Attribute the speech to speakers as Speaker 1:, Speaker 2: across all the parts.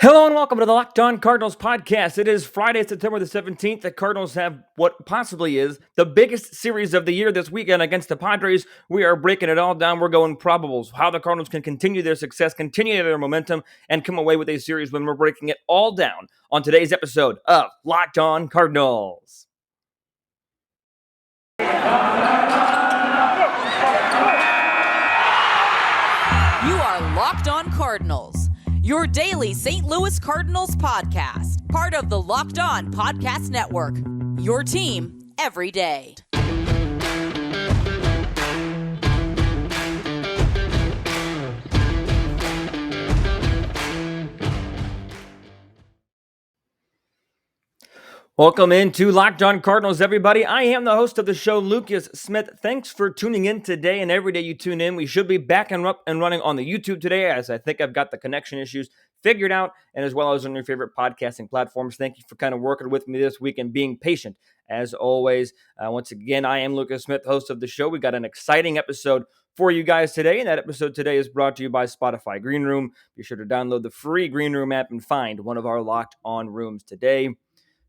Speaker 1: Hello and welcome to the Locked On Cardinals podcast. It is Friday, September the 17th. The Cardinals have what possibly is the biggest series of the year this weekend against the Padres. We are breaking it all down. We're going probables, how the Cardinals can continue their success, continue their momentum, and come away with a series when we're breaking it all down on today's episode of Locked On Cardinals.
Speaker 2: You are Locked On Cardinals, your daily St. Louis Cardinals podcast, part of the Locked On Podcast Network, your team every day.
Speaker 1: Welcome into Locked On Cardinals, everybody. I am the host of the show, Lucas Smith. Thanks for tuning in today, and every day you tune in. We should be back and running on the YouTube today, as I think I've got the connection issues figured out, and as well as on your favorite podcasting platforms. Thank you for kind of working with me this week and being patient, as always. Once again, I am Lucas Smith, host of the show. We got an exciting episode for you guys today, and that episode today is brought to you by Spotify Green Room. Be sure to download the free Green Room app and find one of our Locked On rooms today.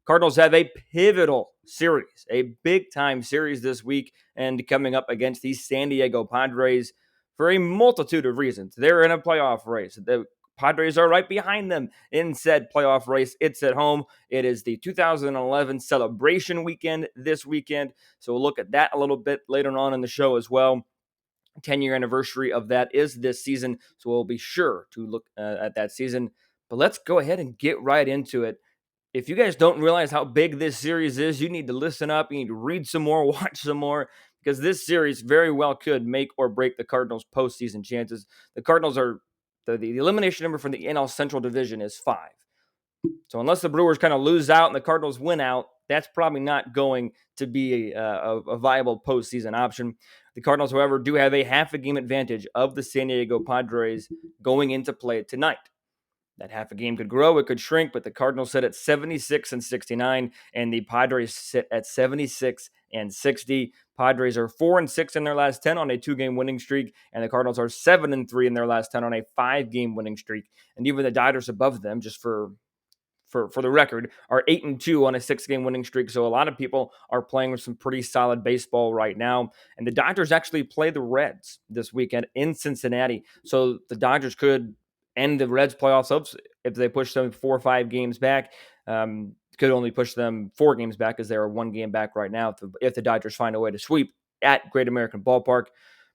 Speaker 1: Cardinals have a pivotal series, a big-time series this week, and coming up against the San Diego Padres for a multitude of reasons. They're in a playoff race. The Padres are right behind them in said playoff race. It's at home. It is the 2011 celebration weekend this weekend, so we'll look at that a little bit later on in the show as well. 10-year anniversary of that is this season, so we'll be sure to look at that season. But let's go ahead and get right into it. If you guys don't realize how big this series is, you need to listen up. You need to read some more, watch some more, because this series very well could make or break the Cardinals' postseason chances. The Cardinals are the elimination number from the NL Central Division is 5. So unless the Brewers kind of lose out and the Cardinals win out, that's probably not going to be a viable postseason option. The Cardinals, however, do have a half a game advantage of the San Diego Padres going into play tonight. That half a game could grow, it could shrink, but the Cardinals sit at 76-69, and the Padres sit at 76-60. Padres are 4-6 in their last 10 on a 2-game winning streak, and the Cardinals are 7-3 in their last 10 on a 5-game winning streak. And even the Dodgers above them, just for the record, are 8-2 on a 6-game winning streak. So a lot of people are playing with some pretty solid baseball right now. And the Dodgers actually play the Reds this weekend in Cincinnati. So the Dodgers could end the Reds playoffs up if they push them 4 or 5 games back. Could only push them 4 games back as they are 1 game back right now if the Dodgers find a way to sweep at Great American Ballpark.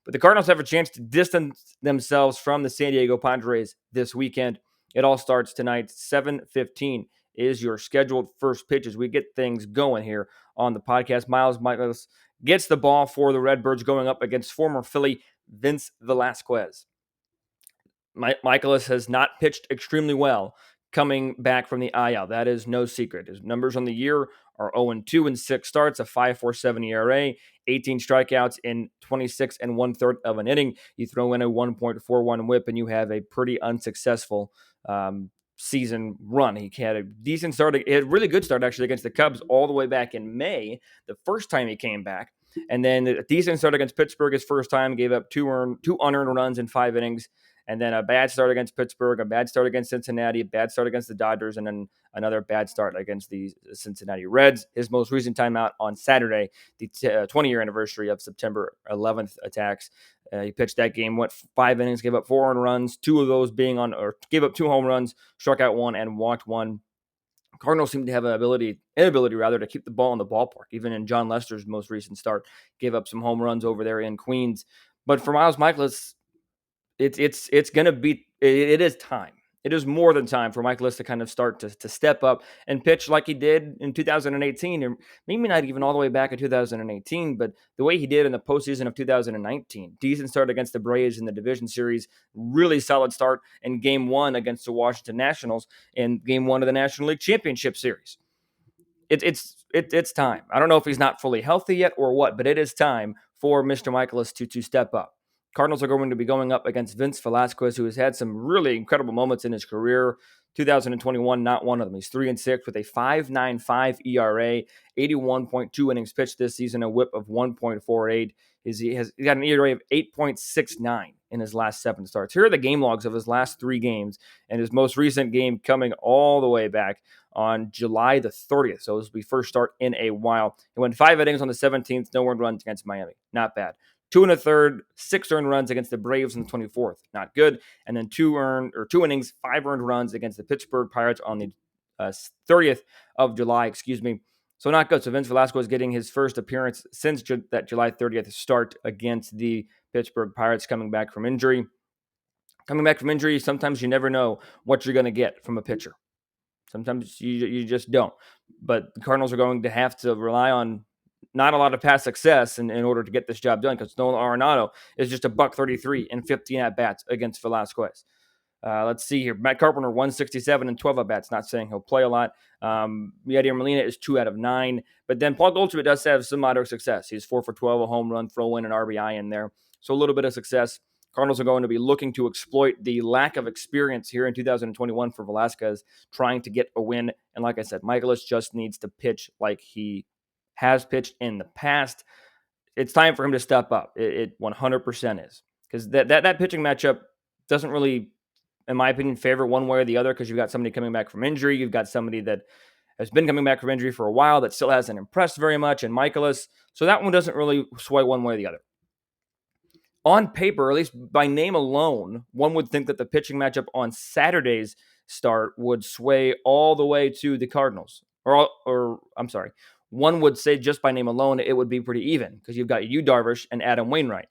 Speaker 1: But the Cardinals have a chance to distance themselves from the San Diego Padres this weekend. It all starts tonight. 7:15 is your scheduled first pitch as we get things going here on the podcast. Miles Michaelis gets the ball for the Redbirds going up against former Philly Vince Velasquez. Michaelis has not pitched extremely well coming back from the IL. That is no secret. His numbers on the year are 0-2 in 6 starts, a 5.47 ERA, 18 strikeouts in 26 1/3 of an inning. You throw in a 1.41 whip, and you have a pretty unsuccessful season run. He had a decent start. He had a really good start, actually, against the Cubs all the way back in May, the first time he came back. And then a decent start against Pittsburgh his first time, gave up two unearned runs in 5 innings. And then a bad start against Pittsburgh, a bad start against Cincinnati, a bad start against the Dodgers, and then another bad start against the Cincinnati Reds. His most recent time out on Saturday, the 20-year anniversary of September 11th attacks. He pitched that game, went 5 innings, gave up 4 earned runs, 2 of those gave up 2 home runs, struck out 1, and walked 1. Cardinals seem to have an inability to keep the ball in the ballpark. Even in John Lester's most recent start, gave up some home runs over there in Queens. But for Miles Michaelis, it's going to be, it is time. It is more than time for Michaelis to kind of start to step up and pitch like he did in 2018, or maybe not even all the way back in 2018, but the way he did in the postseason of 2019. Decent start against the Braves in the division series, really solid start in Game 1 against the Washington Nationals in Game 1 of the National League Championship Series. It's time. I don't know if he's not fully healthy yet or what, but it is time for Mr. Michaelis to step up. Cardinals are going to be going up against Vince Velasquez, who has had some really incredible moments in his career. 2021, not one of them. He's 3-6 with a 5.95 ERA, 81.2 innings pitched this season, a whip of 1.48. He got an ERA of 8.69 in his last 7 starts. Here are the game logs of his last 3 games, and his most recent game coming all the way back on July the 30th. So this will be first start in a while. He went 5 innings on the 17th, no earned runs against Miami. Not bad. 2 1/3, 6 earned runs against the Braves on the 24th. Not good. And then 2 innings, 5 earned runs against the Pittsburgh Pirates on the 30th of July, So not good. So Vince Velasquez is getting his first appearance since that July 30th start against the Pittsburgh Pirates, coming back from injury. Sometimes you never know what you're going to get from a pitcher. Sometimes you just don't. But the Cardinals are going to have to rely on not a lot of past success in order to get this job done, because Nolan Arenado is just a $133 and 15 at-bats against Velasquez. Let's see here. Matt Carpenter, 167 and 12 at-bats. Not saying he'll play a lot. Yadier Molina is 2 out of 9. But then Paul Goldschmidt does have some moderate success. He's 4 for 12, a home run, throw in, an RBI in there. So a little bit of success. Cardinals are going to be looking to exploit the lack of experience here in 2021 for Velasquez, trying to get a win. And like I said, Michaelis just needs to pitch like he has pitched in the past. It's time for him to step up. It 100% is. Because that pitching matchup doesn't really, in my opinion, favor one way or the other, because you've got somebody coming back from injury. You've got somebody that has been coming back from injury for a while that still hasn't impressed very much, and Michaelis. So that one doesn't really sway one way or the other. On paper, or at least by name alone, one would think that the pitching matchup on Saturday's start would sway all the way to the Cardinals. One would say just by name alone, it would be pretty even, because you've got Yu Darvish and Adam Wainwright.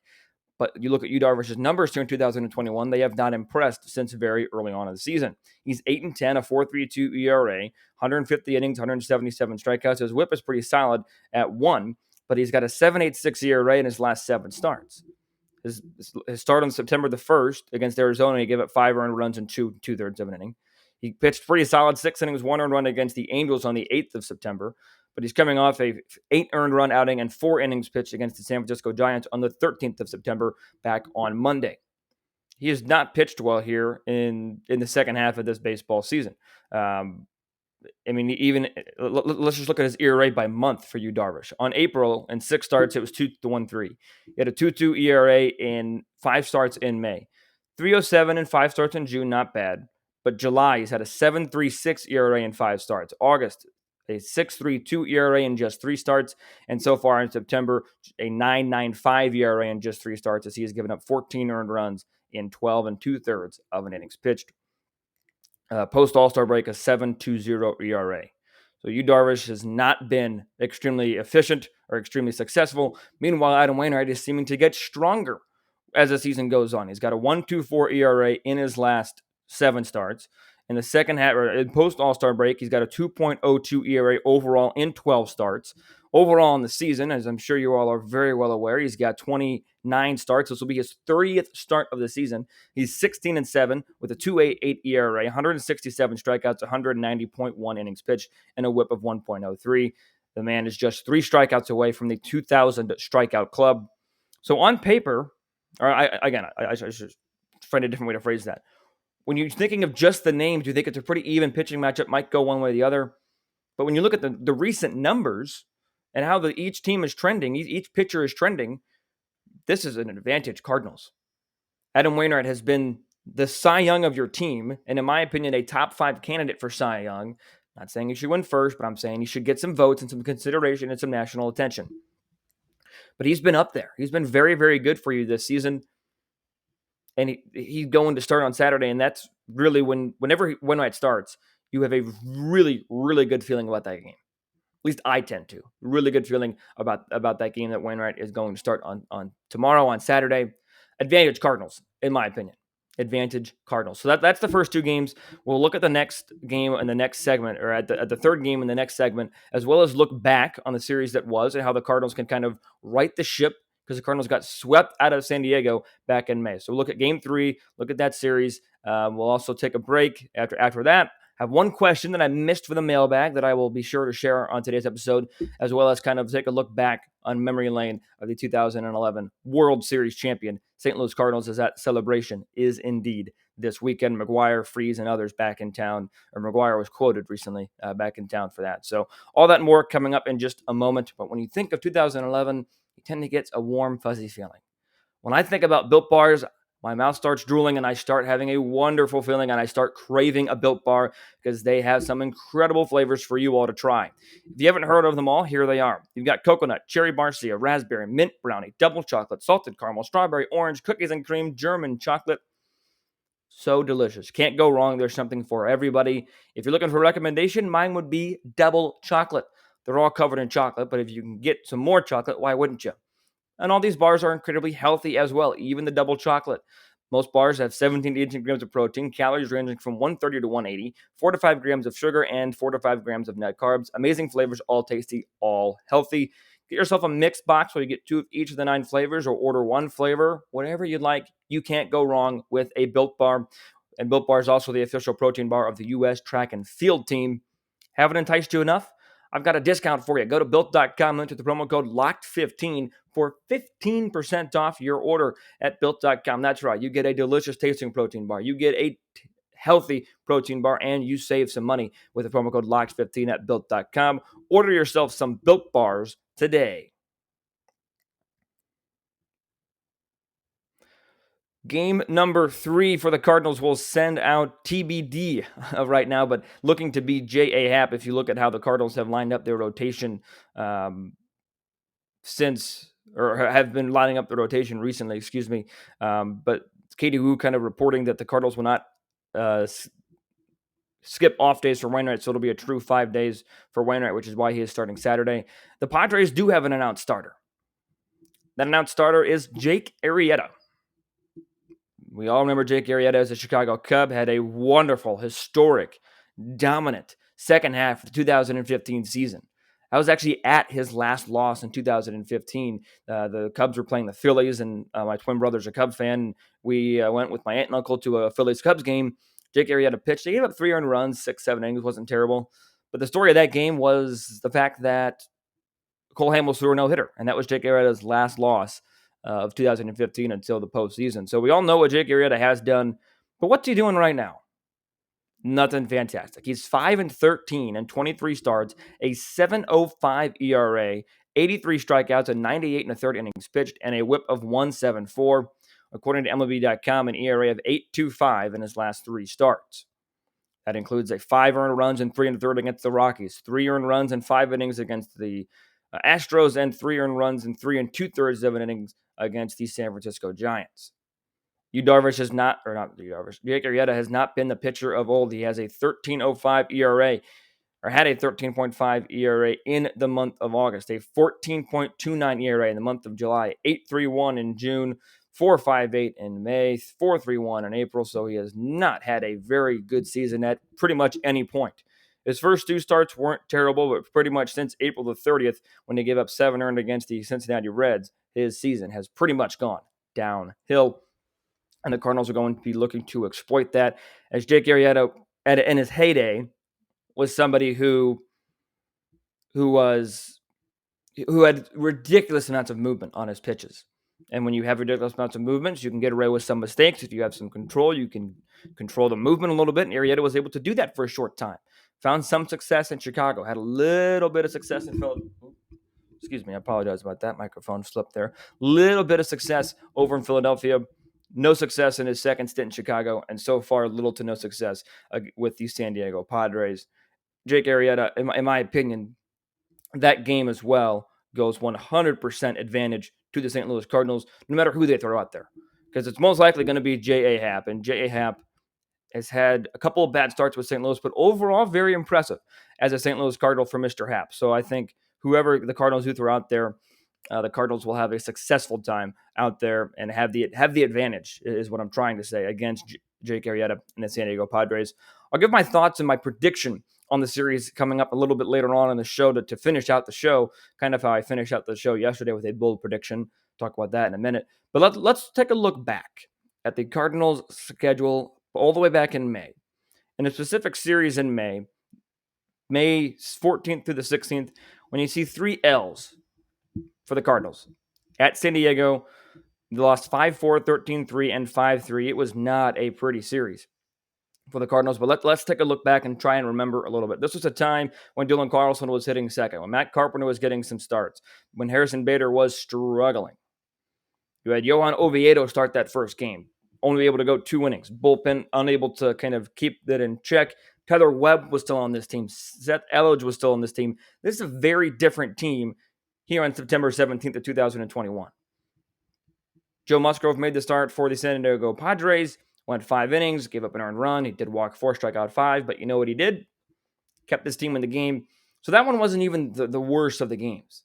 Speaker 1: But you look at Yu Darvish's numbers here in 2021, they have not impressed since very early on in the season. He's 8-10, a 4.32 ERA, 150 innings, 177 strikeouts. His whip is pretty solid at 1, but he's got a 7.86 ERA in his last 7 starts. His start on September the 1st against Arizona, he gave up 5 earned runs in 2/3 of an inning. He pitched pretty solid, 6 innings, 1 earned run against the Angels on the 8th of September. But he's coming off a 8 earned run outing and 4 innings pitched against the San Francisco Giants on the 13th of September back on Monday. He has not pitched well here in the second half of this baseball season. Let's just look at his ERA by month for Yu Darvish. On April, in 6 starts, it was 2.13. He had a 2.2 ERA in 5 starts in May. 3.07 in 5 starts in June, not bad. But July, he's had a 7.36 ERA in 5 starts. August, a 6.32 ERA in just 3 starts. And so far in September, a 9.95 ERA in just 3 starts, as he has given up 14 earned runs in 12 2/3 of an innings pitched. Post All-Star break, a 7.20 ERA. So Yu Darvish has not been extremely efficient or extremely successful. Meanwhile, Adam Wainwright is seeming to get stronger as the season goes on. He's got a 1.24 ERA in his last 7 starts. In the second half, or in post All-Star break, he's got a 2.02 ERA overall in 12 starts. Overall in the season, as I'm sure you all are very well aware, he's got 29 starts. This will be his 30th start of the season. He's 16-7 with a 2.88 ERA, 167 strikeouts, 190.1 innings pitched, and a whip of 1.03. The man is just 3 strikeouts away from the 2,000 strikeout club. So on paper, I should find a different way to phrase that. When you're thinking of just the names, you think it's a pretty even pitching matchup, might go one way or the other. But when you look at the recent numbers and how each team is trending, each pitcher is trending, this is an advantage Cardinals. Adam Wainwright has been the Cy Young of your team, and in my opinion, a top 5 candidate for Cy Young. Not saying he should win first, but I'm saying he should get some votes and some consideration and some national attention. But he's been up there. He's been very, very good for you this season. And he's going to start on Saturday, and that's really whenever Wainwright starts, you have a really, really good feeling about that game. At least I tend to. Really good feeling about that game that Wainwright is going to start on tomorrow, on Saturday. Advantage Cardinals, in my opinion. Advantage Cardinals. So that's the first 2 games. We'll look at the next game in the next segment, or at the third game in the next segment, as well as look back on the series that was and how the Cardinals can kind of right the ship, because the Cardinals got swept out of San Diego back in May. So we'll look at Game 3, look at that series. We'll also take a break after that. Have one question that I missed for the mailbag that I will be sure to share on today's episode, as well as kind of take a look back on memory lane of the 2011 World Series champion St. Louis Cardinals, as that celebration is indeed this weekend. McGuire, Freese, and others back in town, or McGuire was quoted recently back in town for that. So all that and more coming up in just a moment. But when you think of 2011, you tend to get a warm, fuzzy feeling. When I think about Built Bars, my mouth starts drooling and I start having a wonderful feeling and I start craving a Built Bar because they have some incredible flavors for you all to try. If you haven't heard of them all, here they are. You've got coconut, cherry barcia, raspberry, mint brownie, double chocolate, salted caramel, strawberry, orange, cookies and cream, German chocolate. So delicious. Can't go wrong. There's something for everybody. If you're looking for a recommendation, mine would be double chocolate. They're all covered in chocolate, but if you can get some more chocolate, why wouldn't you? And all these bars are incredibly healthy as well, even the double chocolate. Most bars have 17 to 18 grams of protein, calories ranging from 130 to 180, 4 to 5 grams of sugar, and 4 to 5 grams of net carbs. Amazing flavors, all tasty, all healthy. Get yourself a mixed box where you get 2 of each of the 9 flavors or order 1 flavor, whatever you'd like. You can't go wrong with a Built Bar. And Built Bar is also the official protein bar of the U.S. track and field team. Haven't enticed you enough? I've got a discount for you. Go to Built.com, enter the promo code LOCKED15 for 15% off your order at Built.com. That's right. You get a delicious tasting protein bar. You get a healthy protein bar, and you save some money with the promo code LOCKED15 at Built.com. Order yourself some Built Bars today. Game number 3 for the Cardinals will send out TBD right now, but looking to be J.A. Happ if you look at how the Cardinals have lined up their rotation have been lining up the rotation recently, but Katie Wu kind of reporting that the Cardinals will not skip off days for Wainwright, so it'll be a true 5 days for Wainwright, which is why he is starting Saturday. The Padres do have an announced starter. That announced starter is Jake Arrieta. We all remember Jake Arrieta as a Chicago Cub, had a wonderful, historic, dominant second half of the 2015 season. I was actually at his last loss in 2015. The Cubs were playing the Phillies, and my twin brother's a Cub fan. We went with my aunt and uncle to a Phillies-Cubs game. Jake Arrieta pitched. They gave up 3 earned runs, 6-7 innings. Wasn't terrible. But the story of that game was the fact that Cole Hamels threw a no-hitter, and that was Jake Arrieta's last loss of 2015 until the postseason. So we all know what Jake Arrieta has done, but what's he doing right now? Nothing fantastic. He's 5-13 and 23 starts, a 7.05 ERA, 83 strikeouts, and 98 and a third innings pitched, and a WHIP of 174. According to MLB.com, an ERA of 8.25 in his last 3 starts. That includes a 5 earned runs and 3 1/3 against the Rockies, 3 earned runs and 5 innings against the Astros, and 3 earned runs and 3 2/3 of an innings against the San Francisco Giants. Jake Arrieta has not been the pitcher of old. He has a 13.05 ERA, or had a 13.5 ERA in the month of August, a 14.29 ERA in the month of July, 8.31 in June, 4.58 in May, 4.31 in April. So he has not had a very good season at pretty much any point. His first 2 starts weren't terrible, but pretty much since April the 30th, when they gave up 7 earned against the Cincinnati Reds, his season has pretty much gone downhill. And the Cardinals are going to be looking to exploit that, as Jake Arrieta, in his heyday, was somebody who had ridiculous amounts of movement on his pitches. And when you have ridiculous amounts of movements, you can get away with some mistakes. If you have some control, you can control the movement a little bit. And Arrieta was able to do that for a short time. Found some success in Chicago. Had a little bit of success in Philadelphia. Excuse me, I apologize about that. Microphone slipped there. Little bit of success over in Philadelphia. No success in his second stint in Chicago. And so far, little to no success with the San Diego Padres. Jake Arrieta, in my opinion, that game as well goes 100% advantage to the St. Louis Cardinals, no matter who they throw out there. Because it's most likely going to be J.A. Happ. And J.A. Happ has had a couple of bad starts with St. Louis, but overall very impressive as a St. Louis Cardinal for Mr. Happ. So I think whoever the Cardinals do throw out there, the Cardinals will have a successful time out there and have the advantage, is what I'm trying to say, against Jake Arrieta and the San Diego Padres. I'll give my thoughts and my prediction on the series coming up a little bit later on in the show to finish out the show, kind of how I finished out the show yesterday with a bold prediction. Talk about that in a minute. But let's take a look back at the Cardinals' schedule all the way back in May. In a specific series in May 14th through the 16th, when you see 3 L's for the Cardinals. At San Diego, they lost 5-4, 13-3, and 5-3. It was not a pretty series for the Cardinals, but let's take a look back and try and remember a little bit. This was a time when Dylan Carlson was hitting second, when Matt Carpenter was getting some starts, when Harrison Bader was struggling. You had Johan Oviedo start that first game. only able to go 2 innings. Bullpen unable to kind of keep that in check. Tyler Webb was still on this team. Seth Elledge was still on this team. This is a very different team here on September 17th of 2021. Joe Musgrove made the start for the San Diego Padres, went 5 innings, gave up an earned run. He did walk 4, strike out 5, but you know what he did? Kept this team in the game. So that one wasn't even the worst of the games.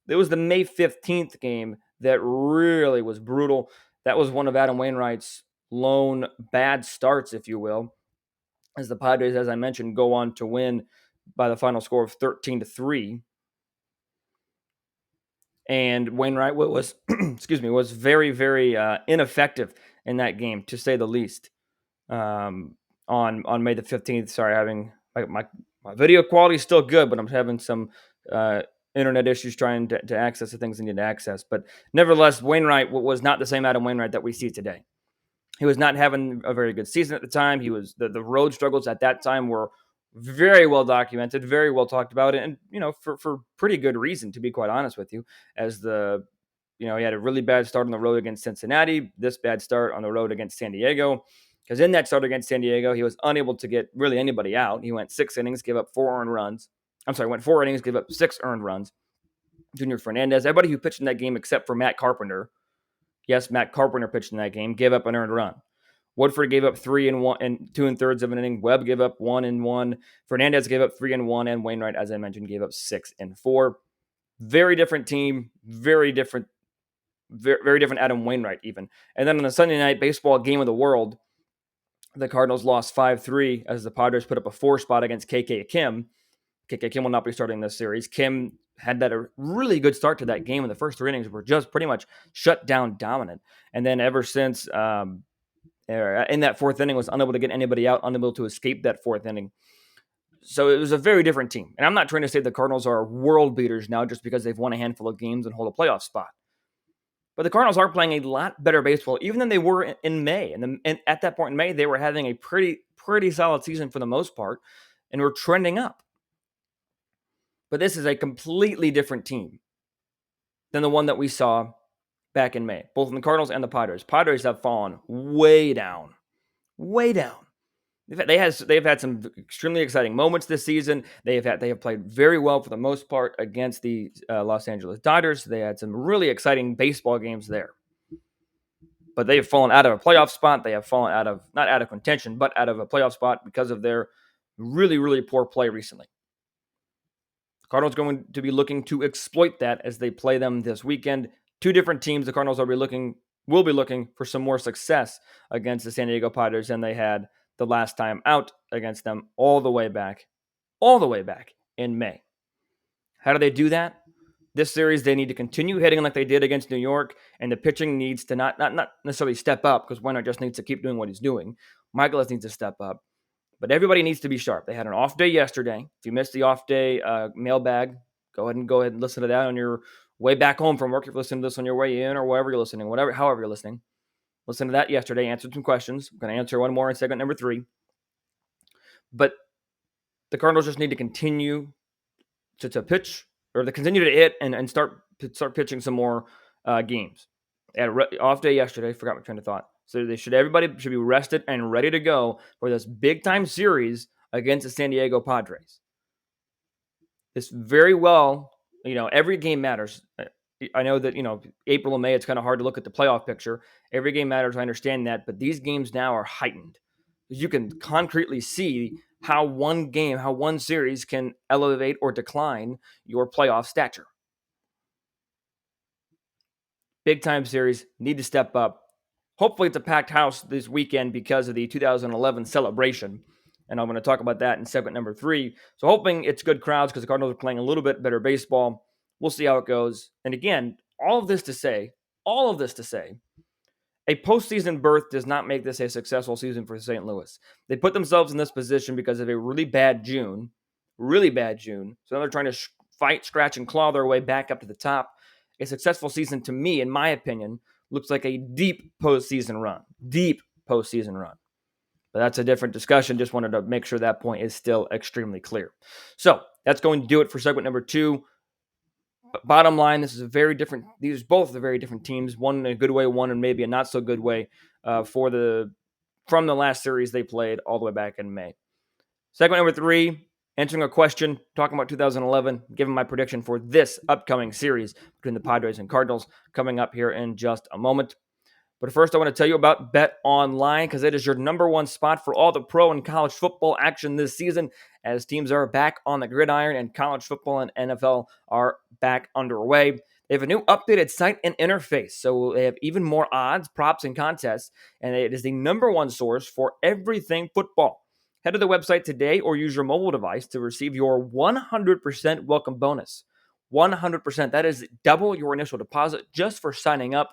Speaker 1: It was the May 15th game that really was brutal. That was one of Adam Wainwright's lone bad starts, if you will, as the Padres, as I mentioned, go on to win by the final score of 13-3. And Wainwright was, was very, very ineffective in that game, to say the least. On May the 15th, sorry, having my video quality is still good, but I'm having some internet issues trying to access the things I need to access. But nevertheless, Wainwright was not the same Adam Wainwright that we see today. He was not having a very good season at the time. He was the road struggles at that time were very well documented, very well talked about, and for pretty good reason, to be quite honest with you. As he had a really bad start on the road against Cincinnati, this bad start on the road against San Diego. Because in that start against San Diego, he was unable to get really anybody out. He went 6 innings, gave up 4 earned runs. Went 4 innings, gave up 6 earned runs. Junior Fernandez, everybody who pitched in that game except for Matt Carpenter. Yes, Matt Carpenter pitched in that game, gave up an earned run. Woodford gave up 3 and 1 and 2 3/3 of an inning. Webb gave up 1 and 1. Fernandez gave up 3 and 1, and Wainwright, as I mentioned, gave up 6 and 4. Very different team, very different Adam Wainwright even. And then on the Sunday night baseball game of the world, the Cardinals lost 5-3 as the Padres put up a 4 spot against KK Kim. KK Kim will not be starting this series. Kim had a really good start to that game, and the first 3 innings were just pretty much shut down dominant. And then ever since in that 4th inning was unable to get anybody out, unable to escape that 4th inning. So it was a very different team. And I'm not trying to say the Cardinals are world beaters now just because they've won a handful of games and hold a playoff spot. But the Cardinals are playing a lot better baseball, even than they were in May. And at that point in May, they were having a pretty solid season for the most part, and were trending up. But this is a completely different team than the one that we saw back in May, both in the Cardinals and the Padres. Padres have fallen way down. They've had some extremely exciting moments this season. They have played very well for the most part against the Los Angeles Dodgers. They had some really exciting baseball games there. But they have fallen out of a playoff spot. They have fallen not out of contention, but out of a playoff spot because of their really, really poor play recently. The Cardinals are going to be looking to exploit that as they play them this weekend. 2 different teams. The Cardinals will be looking for some more success against the San Diego Padres than they had the last time out against them all the way back in May. How do they do that? This series, they need to continue hitting like they did against New York, and the pitching needs to not necessarily step up, because Wainwright just needs to keep doing what he's doing. Michaelis needs to step up, but everybody needs to be sharp. They had an off day yesterday. If you missed the off day mailbag, go ahead and listen to that on your way back home from work. If you're listening to this on your way in or wherever you're listening, however you're listening. Listen to that yesterday, answered some questions. I'm going to answer one more in segment number 3. But the Cardinals just need to continue to pitch, or to continue to hit and start pitching some more games. They had an off day yesterday. Forgot my train of thought. So everybody should be rested and ready to go for this big-time series against the San Diego Padres. This very well, every game matters. I know that, April and May, it's kind of hard to look at the playoff picture. Every game matters. I understand that. But these games now are heightened. You can concretely see how one series can elevate or decline your playoff stature. Big time series, need to step up. Hopefully it's a packed house this weekend because of the 2011 celebration. And I'm going to talk about that in segment number 3. So hoping it's good crowds, because the Cardinals are playing a little bit better baseball. We'll see how it goes. And again, all of this to say, a postseason berth does not make this a successful season for St. Louis. They put themselves in this position because of a really bad June. So now they're trying to fight, scratch, and claw their way back up to the top. A successful season, to me, in my opinion, looks like a deep postseason run. But that's a different discussion. Just wanted to make sure that point is still extremely clear. So that's going to do it for segment number 2. But bottom line, these are both very different teams, one in a good way, one in maybe a not so good way. from the last series they played all the way back in May. Segment number 3, answering a question, talking about 2011, giving my prediction for this upcoming series between the Padres and Cardinals, coming up here in just a moment. But first, I want to tell you about BetOnline because it is your number one spot for all the pro and college football action this season as teams are back on the gridiron and college football and NFL are back underway. They have a new updated site and interface, so they have even more odds, props, and contests, and it is the number one source for everything football. Head to the website today or use your mobile device to receive your 100% welcome bonus. 100%. That is double your initial deposit just for signing up.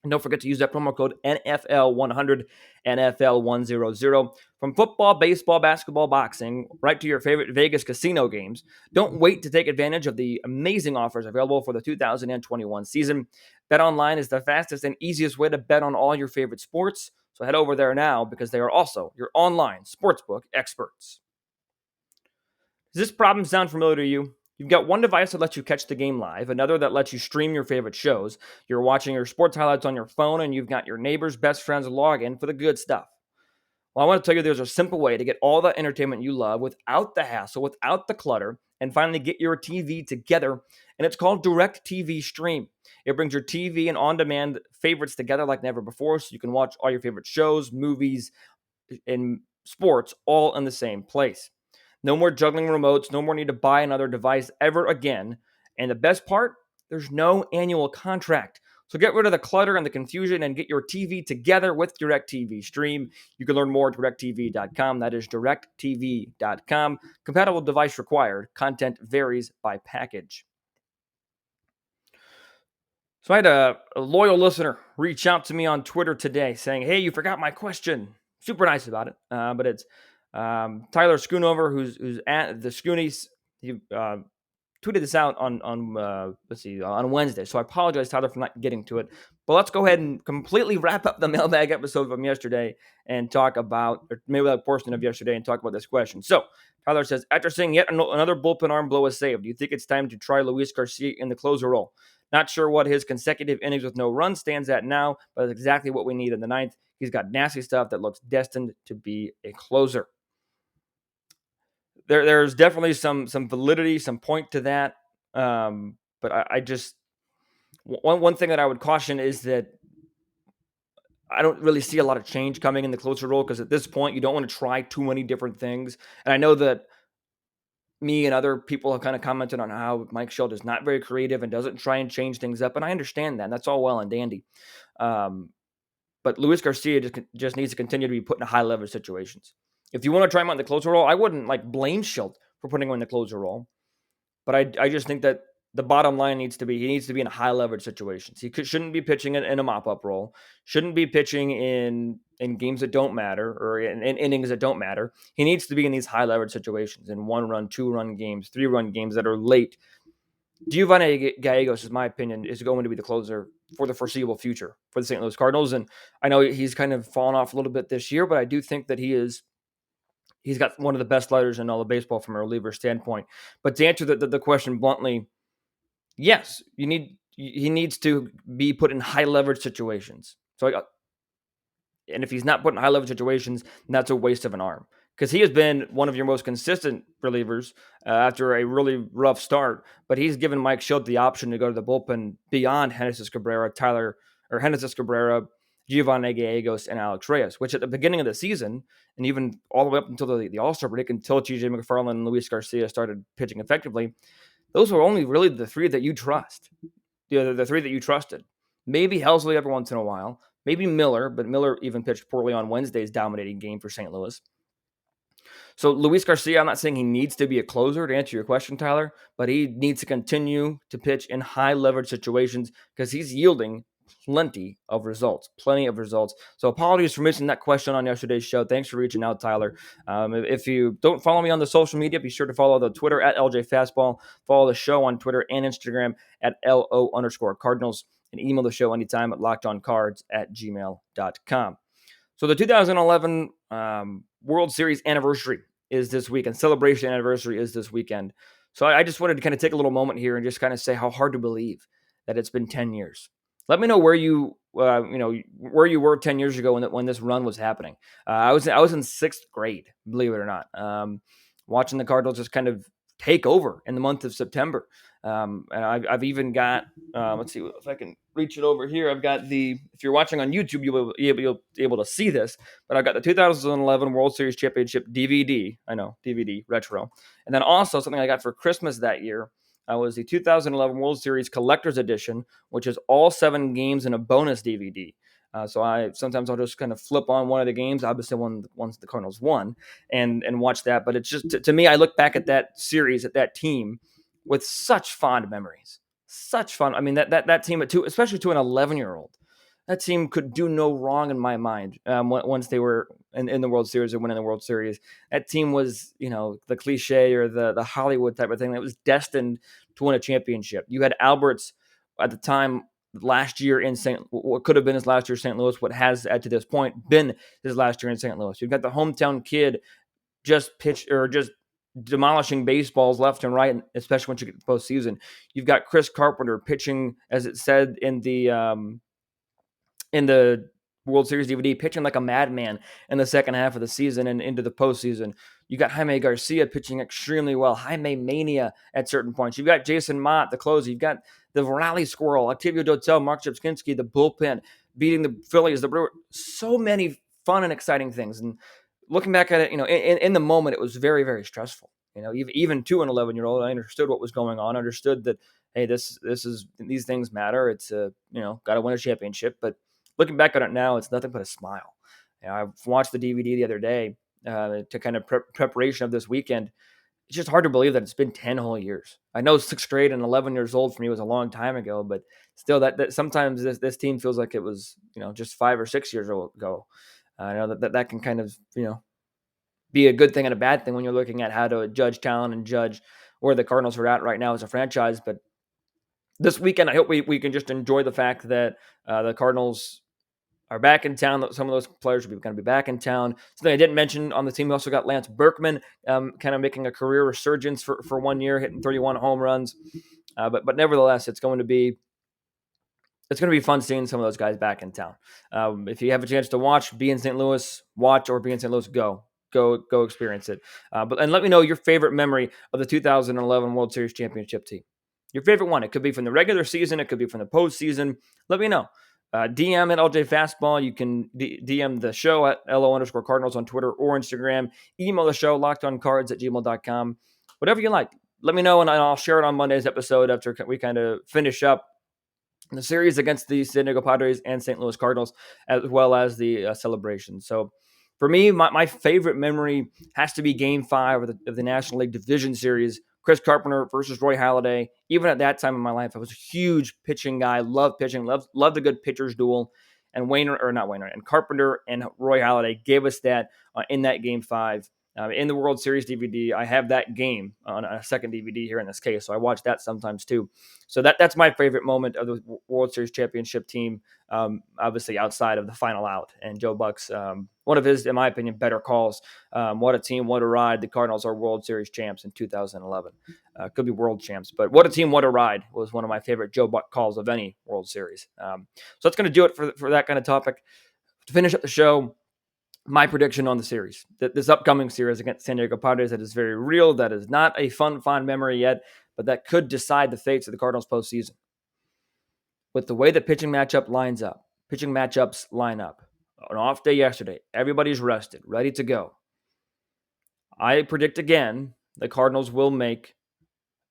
Speaker 1: And don't forget to use that promo code NFL100, NFL100. From football, baseball, basketball, boxing, right to your favorite Vegas casino games, don't wait to take advantage of the amazing offers available for the 2021 season. BetOnline is the fastest and easiest way to bet on all your favorite sports. So head over there now because they are also your online sportsbook experts. Does this problem sound familiar to you? You've got one device that lets you catch the game live, another that lets you stream your favorite shows. You're watching your sports highlights on your phone, and you've got your neighbor's best friend's login for the good stuff. Well, I want to tell you there's a simple way to get all the entertainment you love without the hassle, without the clutter, and finally get your TV together, and it's called DirecTV Stream. It brings your TV and on-demand favorites together like never before, so you can watch all your favorite shows, movies, and sports all in the same place. No more juggling remotes, no more need to buy another device ever again. And the best part, there's no annual contract. So get rid of the clutter and the confusion and get your TV together with DirecTV Stream. You can learn more at directtv.com. That is directtv.com. Compatible device required. Content varies by package. So I had a loyal listener reach out to me on Twitter today saying, hey, you forgot my question. Super nice about it. But it's Tyler Schoonover, who's at the Schoonies. He tweeted this out on Wednesday. So I apologize, Tyler, for not getting to it. But let's go ahead and completely wrap up the mailbag episode from yesterday and talk about, or maybe that portion of yesterday, and talk about this question. So Tyler says, after seeing yet another bullpen arm blow a save, do you think it's time to try Luis Garcia in the closer role? Not sure what his consecutive innings with no runs stands at now, but it's exactly what we need in the ninth. He's got nasty stuff that looks destined to be a closer. There's definitely some validity, some point to that. But I just one thing that I would caution is that I don't really see a lot of change coming in the closer role because at this point you don't want to try too many different things. And I know that me and other people have kind of commented on how Mike Schilt is not very creative and doesn't try and change things up. And I understand that. That's all well and dandy. But Luis Garcia just needs to continue to be put in high leverage situations. If you want to try him on the closer role, I wouldn't blame Schilt for putting him in the closer role. But I just think that the bottom line needs to be he needs to be in high leverage situations. He shouldn't be pitching in a mop-up role. Shouldn't be pitching in games that don't matter or in innings that don't matter. He needs to be in these high leverage situations in 1-run, 2-run games, 3-run games that are late. Giovanni Gallegos, in my opinion, is going to be the closer for the foreseeable future for the St. Louis Cardinals. And I know he's kind of fallen off a little bit this year, but I do think that he's got one of the best lighters in all of baseball from a reliever standpoint. But to answer the question bluntly, yes, he needs to be put in high leverage situations. And if he's not put in high leverage situations, then that's a waste of an arm. Because he has been one of your most consistent relievers after a really rough start, but he's given Mike Schilt the option to go to the bullpen beyond Genesis Cabrera, Giovanni Gallegos, and Alex Reyes, which at the beginning of the season, and even all the way up until the All-Star break, until TJ McFarland and Luis Garcia started pitching effectively, those were only really the three that you trust. The three that you trusted. Maybe Helsley every once in a while. Maybe Miller, but Miller even pitched poorly on Wednesday's dominating game for St. Louis. So Luis Garcia, I'm not saying he needs to be a closer to answer your question, Tyler, but he needs to continue to pitch in high leverage situations because he's yielding plenty of results. So apologies for missing that question on yesterday's show. Thanks for reaching out, Tyler. If you don't follow me on the social media, be sure to follow the Twitter at LJ Fastball. Follow the show on Twitter and Instagram at LO_Cardinals. And email the show anytime at lockedoncards@gmail.com. So the 2011 World Series anniversary is this weekend. Celebration anniversary is this weekend. So I just wanted to kind of take a little moment here and just kind of say how hard to believe that it's been 10 years. Let me know where where you were 10 years ago when this run was happening. I was in sixth grade, believe it or not, watching the Cardinals just kind of take over in the month of September. And I've even got, let's see if I can reach it over here. I've got if you're watching on YouTube, you'll be able to see this, but I've got the 2011 World Series Championship DVD. I know, DVD, retro. And then also something I got for Christmas that year was the 2011 World Series Collector's Edition, which is all 7 games in a bonus DVD. So I'll just kind of flip on one of the games, obviously once the Cardinals won, and watch that. But it's just to me, I look back at that series, at that team, with such fond memories. Such fun. I mean, that team especially to an 11-year-old, that team could do no wrong in my mind. Once they were in the World Series or winning the World Series, that team was, the cliche or the Hollywood type of thing that was destined to win a championship. You had Alberts at the time last year in what could have been his last year in St. Louis, what has to this point been his last year in St. Louis. You've got the hometown kid just demolishing baseballs left and right, especially once you get to the postseason. You've got Chris Carpenter pitching, as it said in the World Series DVD, pitching like a madman in the second half of the season and into the postseason. You got Jaime Garcia pitching extremely well, Jaime Mania at certain points. You've got Jason Mott, the closer. You've got the Rally Squirrel, Octavio Dotel, Mark Jepskinski, the bullpen, beating the Phillies, the Brewers. So many fun and exciting things. And looking back at it, in the moment, it was very, very stressful. Even to an 11-year-old, I understood what was going on. Understood that, hey, these things matter. It's got to win a championship. But looking back on it now, it's nothing but a smile. I've watched the DVD the other day to kind of preparation of this weekend. It's just hard to believe that it's been 10 whole years. I know sixth grade and 11 years old for me was a long time ago, but still, that sometimes this team feels like it was just 5 or 6 years ago. I know that can kind of be a good thing and a bad thing when you're looking at how to judge talent and judge where the Cardinals are at right now as a franchise. But this weekend, I hope we can just enjoy the fact that the Cardinals are back in town. Some of those players are going to be back in town. Something I didn't mention on the team, we also got Lance Berkman kind of making a career resurgence for 1 year, hitting 31 home runs. But nevertheless, it's going to be fun seeing some of those guys back in town. If you have a chance to watch, be in St. Louis, watch, or be in St. Louis, go experience it. And let me know your favorite memory of the 2011 World Series championship team. Your favorite one. It could be from the regular season. It could be from the postseason. Let me know. DM at LJ Fastball. You can DM the show at LO_Cardinals on Twitter or Instagram. Email the show, lockedoncards@gmail.com. Whatever you like. Let me know, and I'll share it on Monday's episode after we kind of finish up the series against the San Diego Padres and St. Louis Cardinals, as well as the celebration. So for me, my favorite memory has to be Game 5 of the National League Division Series, Chris Carpenter versus Roy Halladay. Even at that time in my life, I was a huge pitching guy, loved pitching, loved a good pitcher's duel. And and Carpenter and Roy Halladay gave us that in that Game 5. In the World Series DVD, I have that game on a second DVD here in this case, so I watch that sometimes too. So that's my favorite moment of the World Series championship team, obviously outside of the final out. And Joe Buck's, one of his, in my opinion, better calls. What a team, what a ride. The Cardinals are World Series champs in 2011. Could be world champs, but what a team, what a ride was one of my favorite Joe Buck calls of any World Series. So that's going to do it for that kind of topic. To finish up the show, my prediction on the series, this upcoming series against San Diego Padres, that is very real. That is not a fond memory yet, but that could decide the fates of the Cardinals postseason. With the way the pitching matchups line up, an off day yesterday, everybody's rested, ready to go. I predict again the Cardinals will make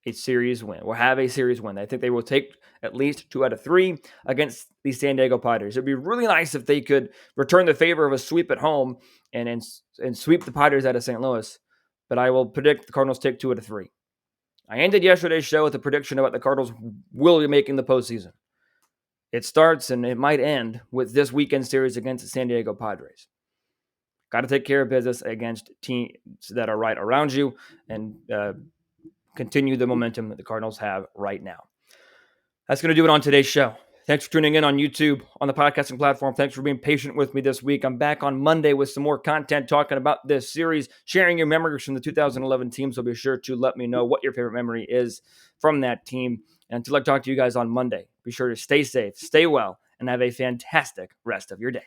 Speaker 1: a series win, or have a series win. I think they will take at least 2 out of 3 against the San Diego Padres. It'd be really nice if they could return the favor of a sweep at home and sweep the Padres out of St. Louis. But I will predict the Cardinals take 2 out of 3. I ended yesterday's show with a prediction about the Cardinals will be making the postseason. It starts and it might end with this weekend series against the San Diego Padres. Got to take care of business against teams that are right around you and continue the momentum that the Cardinals have right now. That's going to do it on today's show. Thanks for tuning in on YouTube, on the podcasting platform. Thanks for being patient with me this week. I'm back on Monday with some more content talking about this series, sharing your memories from the 2011 team. So be sure to let me know what your favorite memory is from that team. And until I talk to you guys on Monday, be Be sure to stay safe, stay well, and have a fantastic rest of your day.